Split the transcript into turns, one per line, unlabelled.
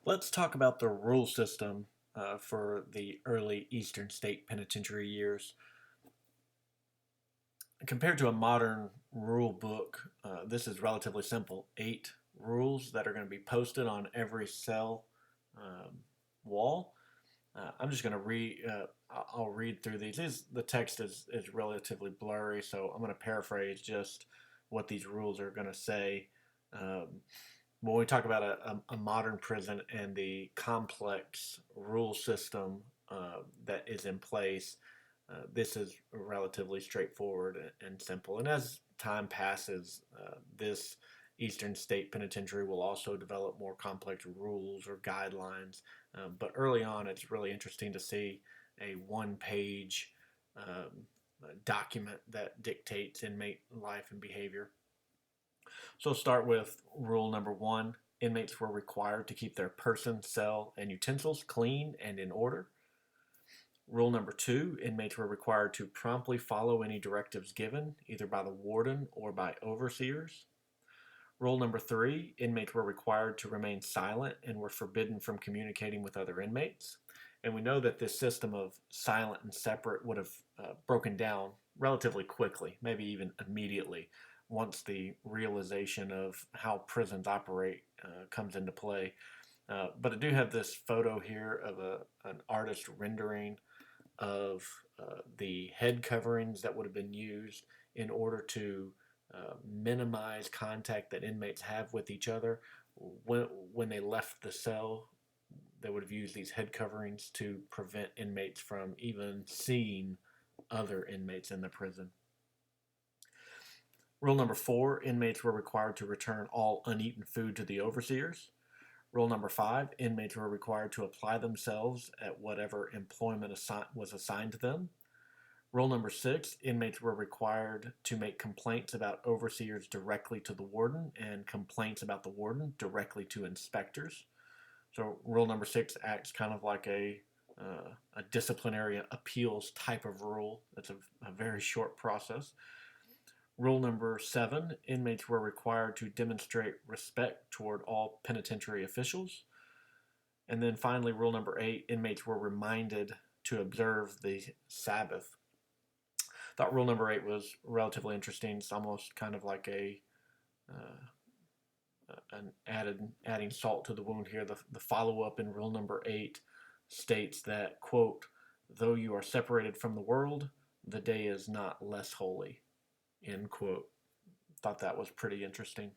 Let's talk about the rule system for the early Eastern State Penitentiary years. Compared to a modern rule book, this is relatively simple. 8 rules that are going to be posted on every cell um, wall. I'm just going to read. I'll read through these. The text is relatively blurry, so I'm going to paraphrase just what these rules are going to say. Um, when we talk about a modern prison and the complex rule system that is in place, this is relatively straightforward and simple. And as time passes, this Eastern State Penitentiary will also develop more complex rules or guidelines. But early on, it's really interesting to see a one-page document that dictates inmate life and behavior. So start with rule number 1. Inmates were required to keep their person, cell, and utensils clean and in order. Rule number 2. Inmates were required to promptly follow any directives given, either by the warden or by overseers. Rule number 3. Inmates were required to remain silent and were forbidden from communicating with other inmates. And we know that this system of silent and separate would have broken down relatively quickly, maybe even immediately, once the realization of how prisons operate comes into play. But I do have this photo here of an artist rendering of the head coverings that would have been used in order to minimize contact that inmates have with each other. When they left the cell, they would have used these head coverings to prevent inmates from even seeing other inmates in the prison. Rule number 4, inmates were required to return all uneaten food to the overseers. Rule number 5, inmates were required to apply themselves at whatever employment was assigned to them. Rule number 6, inmates were required to make complaints about overseers directly to the warden and complaints about the warden directly to inspectors. So rule number 6 acts kind of like a disciplinary appeals type of rule. That's a very short process. Rule number 7, inmates were required to demonstrate respect toward all penitentiary officials. And then finally, rule number 8, inmates were reminded to observe the Sabbath. I thought rule number 8 was relatively interesting. It's almost kind of like an adding salt to the wound here. The follow up in rule number 8 states that, quote, though you are separated from the world, the day is not less holy, end quote. Thought that was pretty interesting.